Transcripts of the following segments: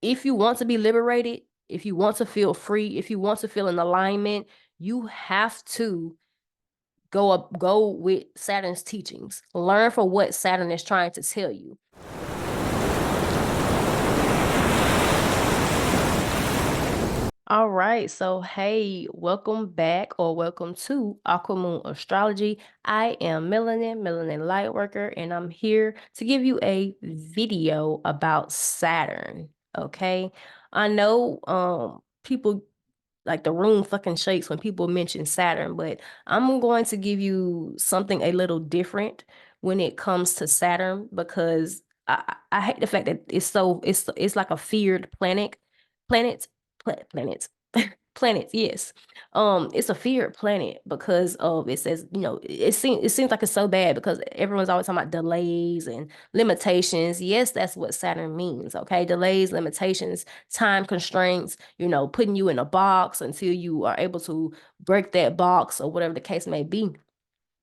if you want to be liberated, if you want to feel free, if you want to feel in alignment, you have to go with Saturn's teachings. Learn from what Saturn is trying to tell you. All right, so hey, welcome back or welcome to Aquamoon Astrology. I am Melanin Lightworker, and I'm here to give you a video about Saturn. Okay, I know people like the room fucking shakes when people mention Saturn, but I'm going to give you something a little different when it comes to Saturn because I hate the fact that it's like a feared planet planets planets, yes. It's a feared planet because of it says, it seems like it's so bad because everyone's always talking about delays and limitations. Yes, that's what Saturn means. Okay, delays, limitations, time constraints, putting you in a box until you are able to break that box or whatever the case may be.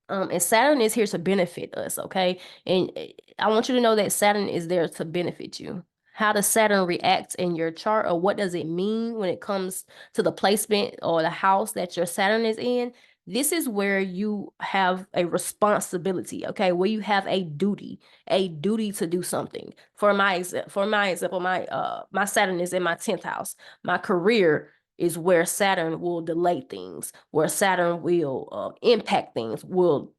And Saturn is here to benefit us, okay? And I want you to know that Saturn is there to benefit you. How does Saturn react in your chart, or what does it mean when it comes to the placement or the house that your Saturn is in? This is where you have a responsibility, okay? Where you have a duty to do something. For my example, my Saturn is in my 10th house. My career is where Saturn will delay things, where Saturn will impact things, will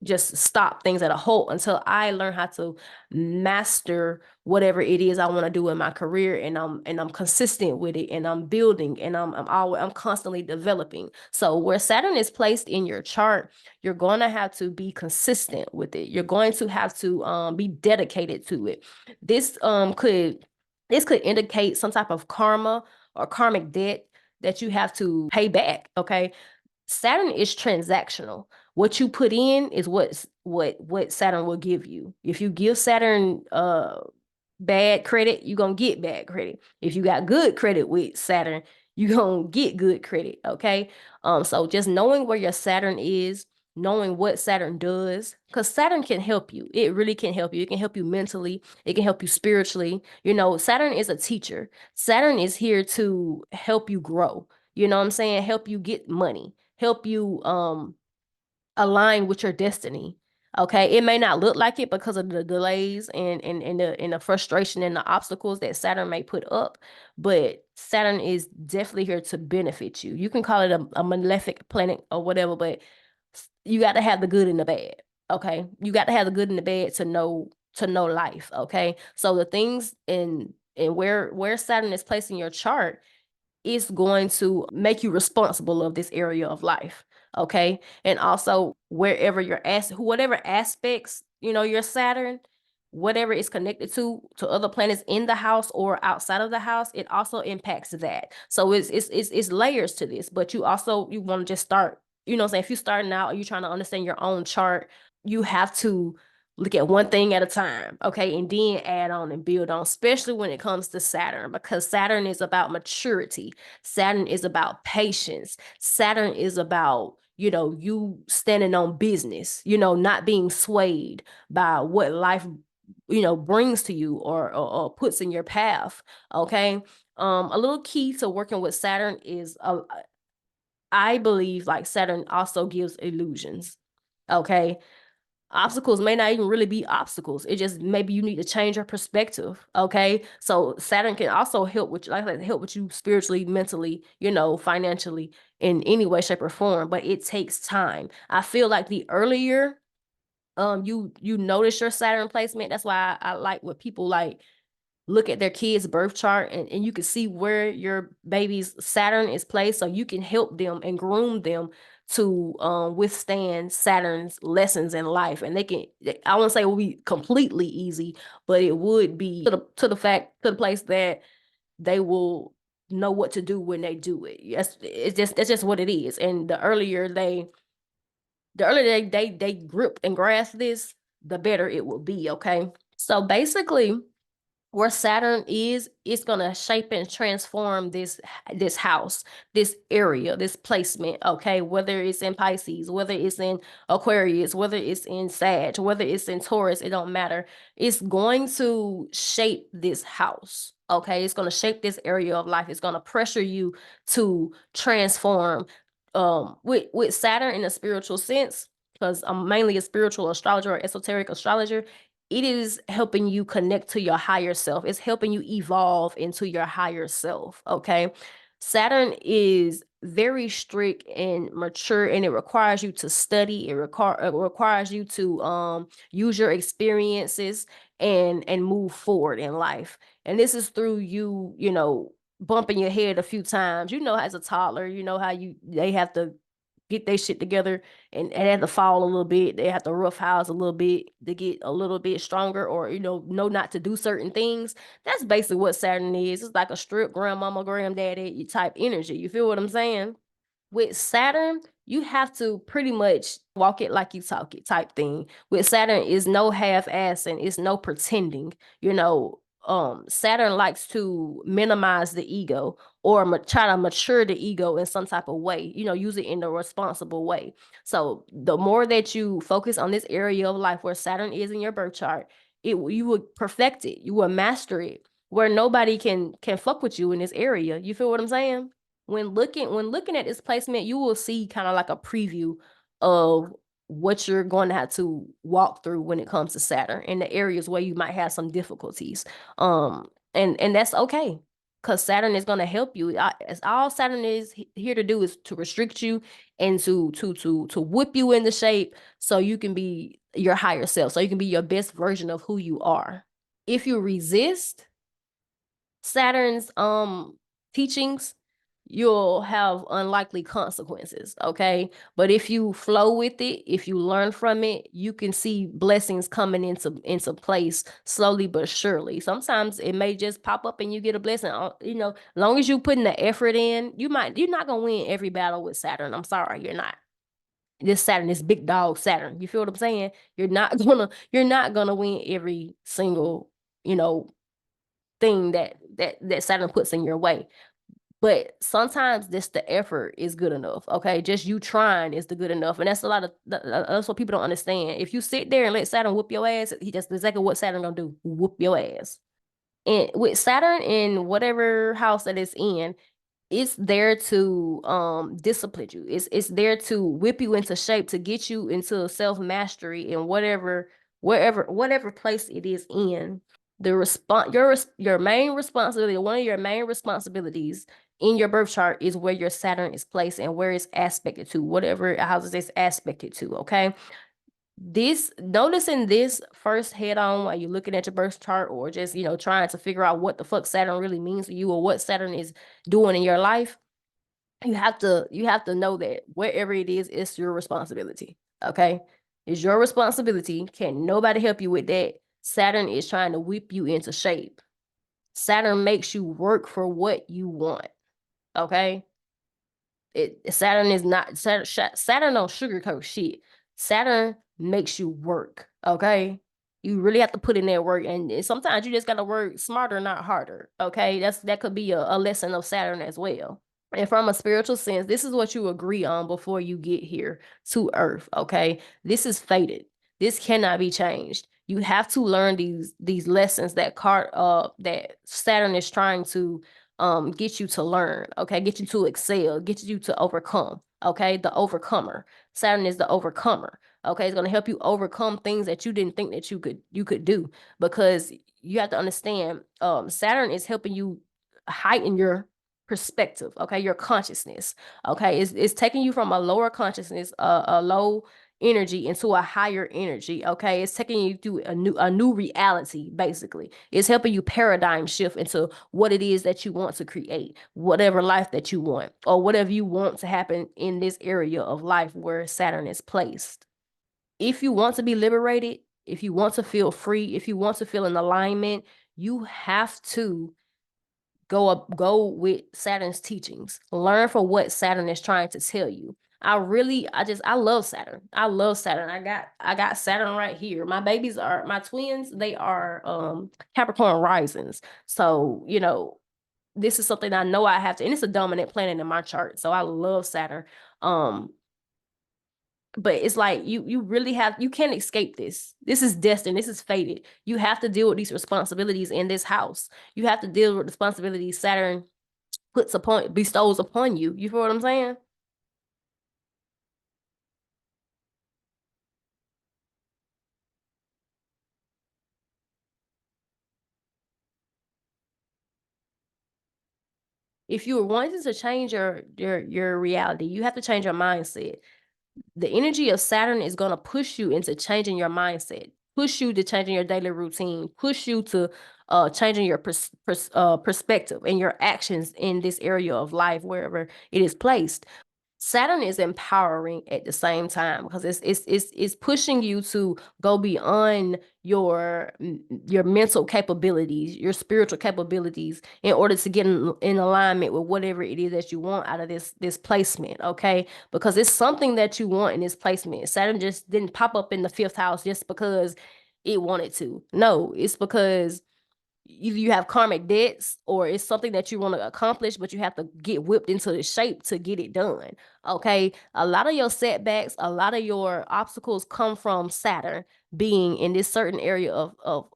just stop things at a halt until I learn how to master whatever it is I want to do in my career, and I'm consistent with it, and I'm building, and I'm constantly developing. So where Saturn is placed in your chart, you're going to have to be consistent with it. You're going to have to be dedicated to it. This could indicate some type of karma or karmic debt that you have to pay back. Okay, Saturn is transactional. What you put in is what Saturn will give you. If you give Saturn bad credit, you're gonna get bad credit. If you got good credit with Saturn, you're gonna get good credit. Okay. So just knowing where your Saturn is, knowing what Saturn does, because Saturn can help you. It really can help you. It can help you mentally, it can help you spiritually. Saturn is a teacher. Saturn is here to help you grow. You know what I'm saying? Help you get money, help you align with your destiny. Okay, it may not look like it because of the delays and the frustration and the obstacles that Saturn may put up, but Saturn is definitely here to benefit you. You can call it a malefic planet or whatever, but you got to have the good and the bad. Okay, you got to have the good and the bad to know life. Okay, so the things in where Saturn is placed in your chart is going to make you responsible of this area of life. Okay. And also wherever whatever aspects, your Saturn, whatever is connected to other planets in the house or outside of the house, it also impacts that. So it's layers to this, but you want to just start, if you're starting out, you're trying to understand your own chart, you have to look at one thing at a time, okay, and then add on and build on, especially when it comes to Saturn, because Saturn is about maturity. Saturn is about patience. Saturn is about, you standing on business, not being swayed by what life, brings to you or puts in your path, okay? A little key to working with Saturn is, I believe, like, Saturn also gives illusions, okay? Obstacles may not even really be obstacles. It just maybe you need to change your perspective. Okay. So Saturn can also help with, help with you spiritually, mentally, financially, in any way, shape, or form. But it takes time. I feel like the earlier you notice your Saturn placement, that's why I like what people like look at their kids' birth chart, and you can see where your baby's Saturn is placed, so you can help them and groom them to withstand Saturn's lessons in life. And I won't say it will be completely easy, but it would be to the place that they will know what to do when they do it. Yes, that's just what it is. And the earlier they grip and grasp this, the better it will be. Okay. So basically, where Saturn is, it's gonna shape and transform this house, this area, this placement. Okay, whether it's in Pisces, whether it's in Aquarius, whether it's in Sag, whether it's in Taurus, it don't matter. It's going to shape this house. Okay, it's going to shape this area of life. It's going to pressure you to transform. With Saturn in a spiritual sense, because I'm mainly a spiritual astrologer or esoteric astrologer, it is helping you connect to your higher self. It's helping you evolve into your higher self. Okay, Saturn is very strict and mature, and it requires you to study. It requires you to use your experiences and move forward in life. And this is through you, bumping your head a few times. As a toddler, how they have to get their shit together and have to fall a little bit. They have to roughhouse a little bit to get a little bit stronger, or know not to do certain things. That's basically what Saturn is. It's like a strict grandmama, granddaddy type energy. You feel what I'm saying? With Saturn, you have to pretty much walk it like you talk it type thing. With Saturn is no half-assing, it's no pretending. Saturn likes to minimize the ego, or try to mature the ego in some type of way, use it in a responsible way. So the more that you focus on this area of life where Saturn is in your birth chart, you will perfect it, you will master it, where nobody can fuck with you in this area. You feel what I'm saying? When looking at this placement, you will see kind of like a preview of what you're going to have to walk through when it comes to Saturn, and the areas where you might have some difficulties. And that's okay, because Saturn is going to help you. All Saturn is here to do is to restrict you, and to whip you into shape so you can be your higher self, so you can be your best version of who you are. If you resist Saturn's teachings, you'll have unlikely consequences. Okay, but if you flow with it, if you learn from it, you can see blessings coming into place slowly but surely. Sometimes it may just pop up and you get a blessing. As long as you putting the effort in, you're not gonna win every battle with Saturn. I'm sorry, you're not. This Saturn is big dog Saturn. You feel what I'm saying? You're not gonna win every single thing that Saturn puts in your way. But sometimes just the effort is good enough. Okay, just you trying is the good enough, and that's what people don't understand. If you sit there and let Saturn whoop your ass, that's exactly what Saturn gonna do: whoop your ass. And with Saturn in whatever house that it's in, it's there to discipline you. It's there to whip you into shape, to get you into self-mastery in whatever place it is in. Your main responsibility, one of your main responsibilities in your birth chart, is where your Saturn is placed and where it's aspected to, whatever houses it's aspected to. Okay, noticing this first head on while you're looking at your birth chart, or just trying to figure out what the fuck Saturn really means to you, or what Saturn is doing in your life. You have to know that wherever it is, it's your responsibility. Okay, it's your responsibility. Can nobody help you with that? Saturn is trying to whip you into shape. Saturn makes you work for what you want. Okay, Saturn is not Saturn don't sugarcoat shit. Saturn makes you work. Okay, you really have to put in that work, and sometimes you just gotta work smarter, not harder. Okay, that could be a lesson of Saturn as well. And from a spiritual sense, this is what you agree on before you get here to Earth. Okay, this is fated. This cannot be changed. You have to learn these lessons that Saturn is trying to get you to learn. Okay, get you to excel, get you to overcome. Okay, the overcomer. Saturn is the overcomer. Okay, it's going to help you overcome things that you didn't think that you could do, because you have to understand, Saturn is helping you heighten your perspective. Okay, your consciousness. Okay, it's taking you from a lower consciousness, a low energy, into a higher energy. Okay, it's taking you through a new reality. Basically, it's helping you paradigm shift into what it is that you want to create, whatever life that you want, or whatever you want to happen in this area of life where Saturn is placed. If you want to be liberated, if you want to feel free, if you want to feel in alignment, you have to go with Saturn's teachings. Learn from what Saturn is trying to tell you. I love Saturn. I love Saturn. I got Saturn right here. My twins, they are Capricorn risings. So, this is something I know I have to, and it's a dominant planet in my chart. So I love Saturn. Um But it's like you really you can't escape this. This is destined. This is fated. You have to deal with these responsibilities in this house. You have to deal with responsibilities Saturn bestows upon you. You feel what I'm saying? If you are wanting to change your reality, you have to change your mindset. The energy of Saturn is going to push you into changing your mindset, push you to changing your daily routine, push you to changing your perspective and your actions in this area of life, wherever it is placed. Saturn is empowering at the same time because it's pushing you to go beyond your mental capabilities, your spiritual capabilities, in order to get in alignment with whatever it is that you want out of this placement. Okay, because it's something that you want in this placement. Saturn just didn't pop up in the fifth house just because it wanted to. No, it's because either you have karmic debts or it's something that you want to accomplish, but you have to get whipped into the shape to get it done. Okay. A lot of your setbacks, a lot of your obstacles come from Saturn being in this certain area of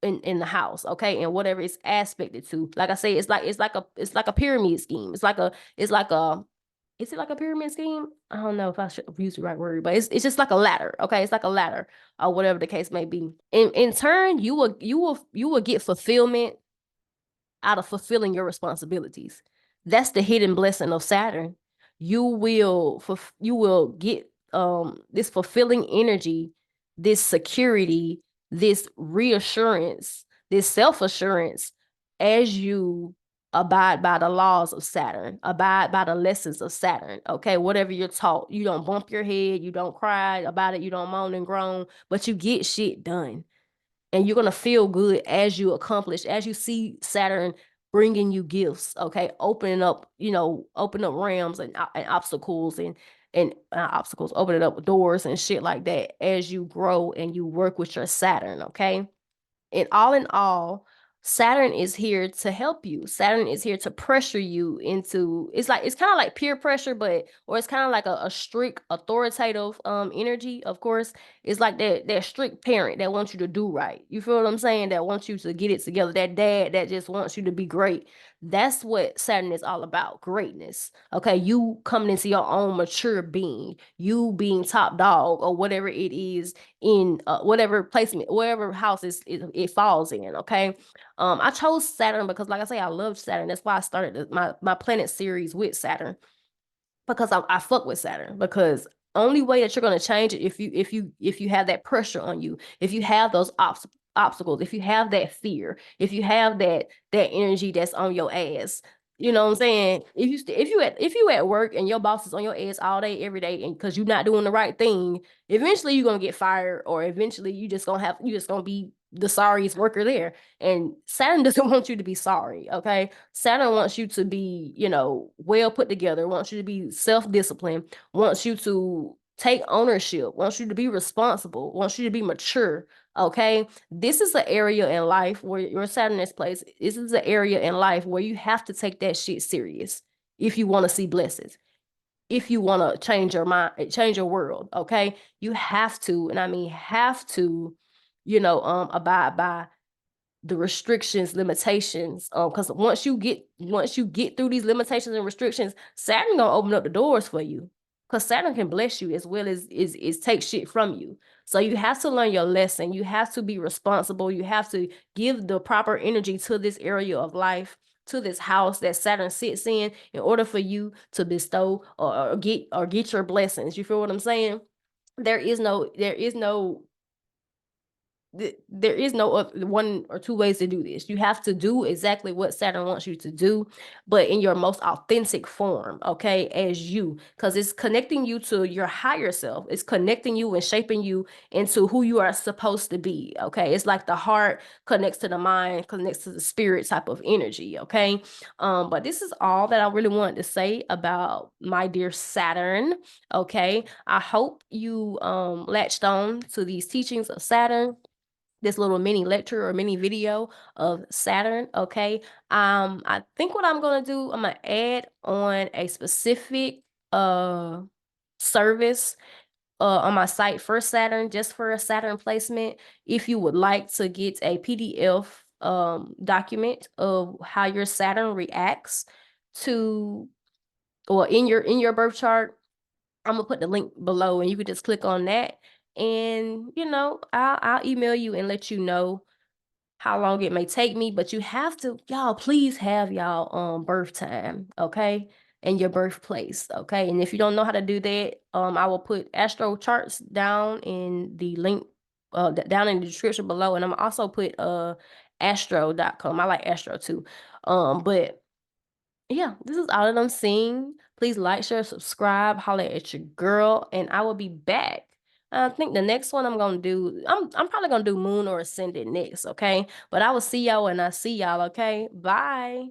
in the house, okay, and whatever it's aspected to. Like I say, it's like a pyramid scheme. It's like a is it like a pyramid scheme? I don't know if I should use the right word, but it's just like a ladder. Okay, it's like a ladder, or whatever the case may be. In turn, you will get fulfillment out of fulfilling your responsibilities. That's the hidden blessing of Saturn. You will get this fulfilling energy, this security, this reassurance, this self-assurance as you abide by the laws of Saturn, abide by the lessons of Saturn. Okay, whatever you're taught, you don't bump your head, you don't cry about it, you don't moan and groan, but you get shit done, and you're going to feel good as you accomplish, as you see Saturn bringing you gifts. Okay, open up realms and obstacles and obstacles, opening up doors and shit like that as you grow and you work with your Saturn. Okay, and all in all, Saturn is here to help you. Saturn is here to pressure you into, it's kind of like peer pressure, or it's kind of like a strict authoritative energy. Of course, it's like that strict parent that wants you to do right. You feel what I'm saying? That wants you to get it together. That dad that just wants you to be great. That's what Saturn is all about, greatness. Okay, you coming into your own mature being, you being top dog or whatever it is in whatever placement, wherever house it falls in. Okay, I chose Saturn because, like I say, I love Saturn. That's why I started my planet series with Saturn, because I fuck with Saturn. Because only way that you're gonna change it if you have that pressure on you, if you have those obstacles, if you have that fear, if you have that energy that's on your ass. You know what I'm saying? If you at work and your boss is on your ass all day every day, and because you're not doing the right thing, eventually you're gonna get fired, or eventually you just gonna be the sorriest worker there. And Saturn doesn't want you to be sorry. Okay, Saturn wants you to be, well put together, wants you to be self-disciplined, wants you to take ownership, wants you to be responsible, wants you to be mature. Okay, this is an area in life where your Saturn is placed. This is an area in life where you have to take that shit serious if you want to see blessings, if you want to change your mind, change your world. Okay, you have to, and I mean have to, abide by the restrictions, limitations. Because once you get through these limitations and restrictions, Saturn gonna open up the doors for you. Because Saturn can bless you as well as is take shit from you. So you have to learn your lesson. You have to be responsible. You have to give the proper energy to this area of life, to this house that Saturn sits in order for you to bestow or get your blessings. You feel what I'm saying? There is no one or two ways to do this. You have to do exactly what Saturn wants you to do, but in your most authentic form, okay, as you, because it's connecting you to your higher self. It's connecting you and shaping you into who you are supposed to be, okay? It's like the heart connects to the mind, connects to the spirit type of energy, okay? But this is all that I really wanted to say about my dear Saturn, okay? I hope you latched on to these teachings of Saturn, this little mini lecture or mini video of Saturn. Okay. I think what I'm gonna do, I'm gonna add on a specific service on my site for Saturn, just for a Saturn placement, if you would like to get a PDF document of how your Saturn reacts to, or in your birth chart. I'm gonna put the link below, and you can just click on that, and I'll email you and let you know how long it may take me. But you have to, y'all, please have y'all birth time, okay, and your birthplace, okay. And if you don't know how to do that, I will put astro charts down in the link, down in the description below, and I'm also put astro.com. I like astro too, but yeah, this is all that I'm seeing. Please like, share, subscribe, holler at your girl, and I will be back. I think the next one I'm gonna do, I'm probably gonna do moon or ascendant next, okay? But I will see y'all when I see y'all, okay? Bye.